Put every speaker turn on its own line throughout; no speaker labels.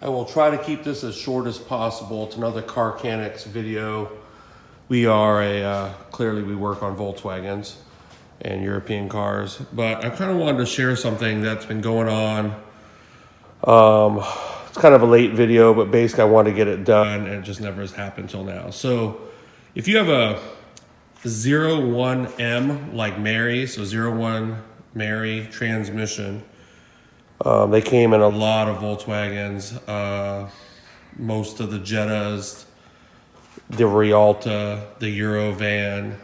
I will try to keep this as short as possible. It's another Carcanics video. We are clearly we work on Volkswagens and European cars, but I kind of wanted to share something that's been going on. It's kind of a late video, but basically I want to get it done, and it just never has happened till now. So if you have a 01M like Mary, so 01 Mary transmission, they came in a lot of Volkswagens, most of the Jettas, the Rialta, the Eurovan.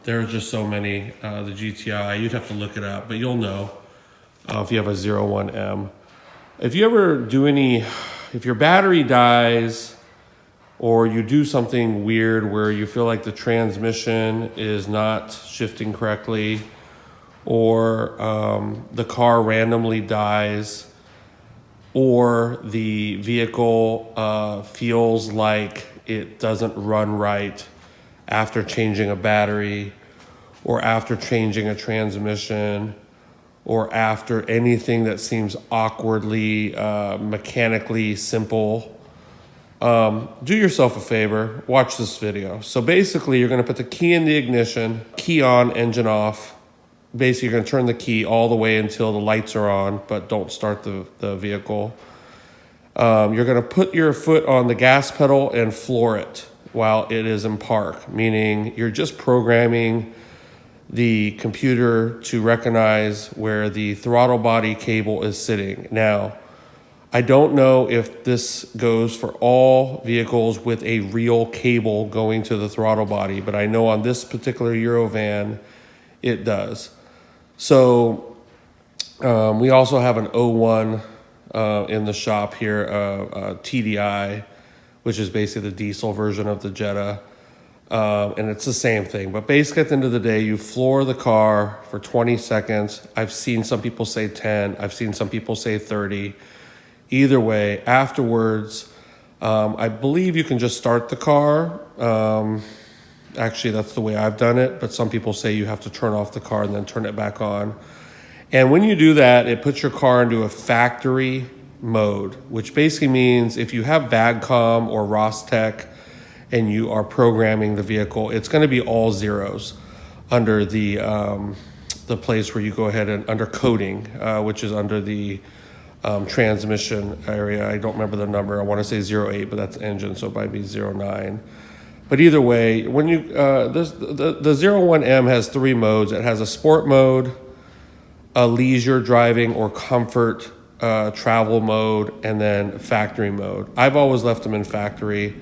There are just so many, the GTI, you'd have to look it up, but you'll know if you have a 01M. If you ever do if your battery dies or you do something weird where you feel like the transmission is not shifting correctly, or the car randomly dies, or the vehicle feels like it doesn't run right after changing a battery, or after changing a transmission, or after anything that seems awkwardly mechanically simple, do yourself a favor, watch this video. So basically you're going to put the key in the ignition, key on, engine off. Basically you're going to turn the key all the way until the lights are on, but don't start the vehicle. You're going to put your foot on the gas pedal and floor it while it is in park, meaning you're just programming the computer to recognize where the throttle body cable is sitting. Now, I don't know if this goes for all vehicles with a real cable going to the throttle body, but I know on this particular Eurovan, it does. So we also have an 01 in the shop here, TDI, which is basically the diesel version of the Jetta. And it's the same thing. But basically at the end of the day, you floor the car for 20 seconds. I've seen some people say 10. I've seen some people say 30. Either way, afterwards, I believe you can just start the car. Actually, that's the way I've done it. But some people say you have to turn off the car and then turn it back on. And when you do that, it puts your car into a factory mode, which basically means if you have VAGCOM or Rostec and you are programming the vehicle, it's going to be all zeros under the place where you go ahead and under coding, which is under the transmission area. I don't remember the number. I want to say 08, but that's engine, so it might be 09. But either way, when you the 01M has 3 modes. It has a sport mode, a leisure driving or comfort travel mode, and then factory mode. I've always left them in factory.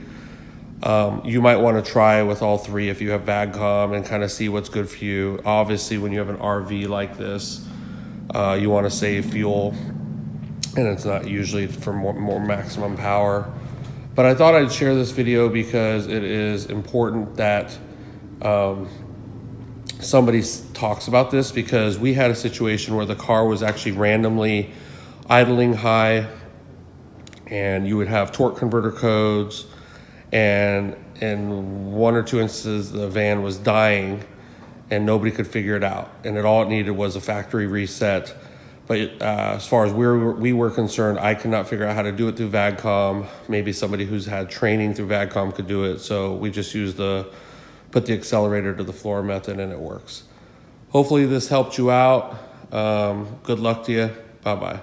You might want to try with all 3 if you have VAGCOM and kind of see what's good for you. Obviously, when you have an RV like this, you want to save fuel, and it's not usually for more maximum power. But I thought I'd share this video because it is important that somebody talks about this, because we had a situation where the car was actually randomly idling high, and you would have torque converter codes, and in 1 or 2 instances the van was dying and nobody could figure it out, and all it needed was a factory reset. But as far as we were concerned, I could not figure out how to do it through VAGCOM. Maybe somebody who's had training through VAGCOM could do it, so we just used put the accelerator to the floor method, and it works. Hopefully this helped you out. Good luck to you. Bye-bye.